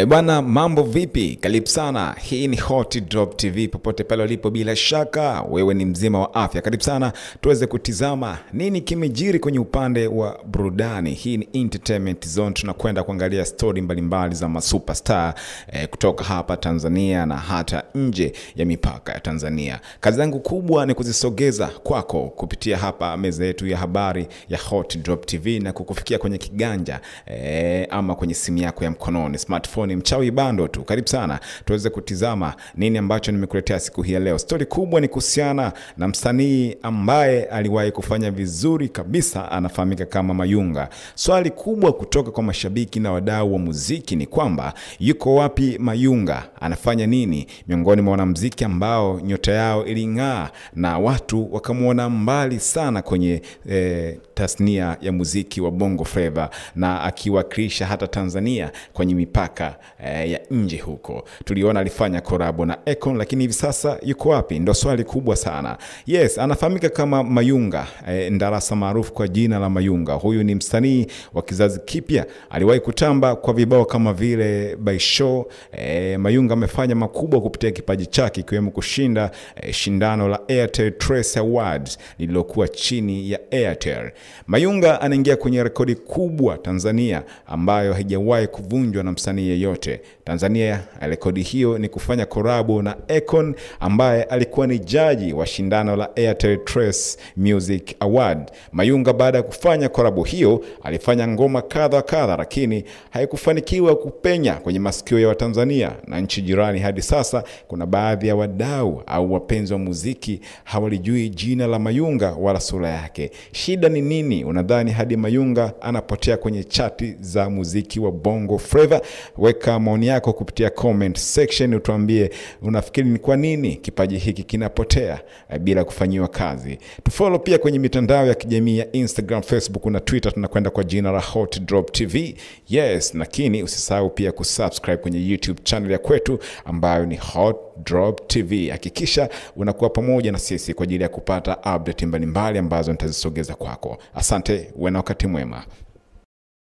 Bwana, mambo vipi? Karibu sana. Hii ni Hot Drop TV, popote pale ulipo, bila shaka wewe ni mzima wa afya. Karibu sana tuweze kutizama nini kimejiri kwenye upande wa burudani. Hii ni Entertainment Zone, tunakwenda kuangalia story mbalimbali za masuperstar kutoka hapa Tanzania na hata nje ya mipaka ya Tanzania. Kazi yangu kubwa ni kuzisogeza kwako kupitia hapa meza yetu ya habari ya Hot Drop TV na kukufikia kwenye kiganja ama kwenye simu yako ya mkononi, smartphone, mchawi bando tu. Karibu sana tuweze kutizama nini ambacho nimekuletea siku hii ya leo. Story kubwa ni kuhusiana na msanii ambaye aliwahi kufanya vizuri kabisa, anafahamika kama Mayunga. Swali kubwa kutoka kwa mashabiki na wadau wa muziki ni kwamba yuko wapi Mayunga? Anafanya nini? Miongoni mwa wanamuziki ambao nyota yao iling'aa na watu wakamuona mbali sana kwenye tasnia ya muziki wa Bongo Flava, na akiwakilisha hata Tanzania kwenye mipaka ya nje huko. Tuliona alifanya collab na Akon, lakini hivi sasa yuko wapi? Ndio swali kubwa sana. Yes, anafahamika kama Mayunga, ndarasa maarufu kwa jina la Mayunga. Huyu ni msanii wa kizazi kipya, aliwahi kutamba kwa vibao kama vile By Show. Mayunga amefanya makubwa kupitia kipaji chake, ikiwemo kushinda shindano la Airtel Trace Awards lililokuwa chini ya Airtel. Mayunga anaingia kwenye rekodi kubwa Tanzania ambayo haijawahi kuvunjwa na msanii yeyote Tanzania. Rekodi hiyo ni kufanya collab na Akon ambaye alikuwa ni jaji wa shindano la Airtel Trace Music Award. Mayunga baada ya kufanya collab hiyo alifanya ngoma kadha, lakini haikufanikiwa kupenya kwenye masikio ya Watanzania na nchi jirani. Hadi sasa kuna baadhi ya wadau au wapenzi wa muziki hawalijui jina la Mayunga wala sura yake. Shida ni nini? Unadhani hadi Mayunga anapotea kwenye chati za muziki wa Bongo Flava? Weka maoni yako kupitia comment section, utuambie unafikiri ni kwa nini kipaji hiki kinapotea bila kufanyiwa kazi. Tufollow pia kwenye mitandao ya kijamii ya Instagram, Facebook na Twitter, tunakwenda kwa jina la Hot Drop TV. Yes, lakini usisahau pia kusubscribe kwenye YouTube channel ya kwetu ambayo ni Hot Drop TV. Hakikisha unakuwa pamoja na sisi kwa ajili ya kupata update mbalimbali ambazo nitazisogeza kwako. Asante, uwe na wakati mwema.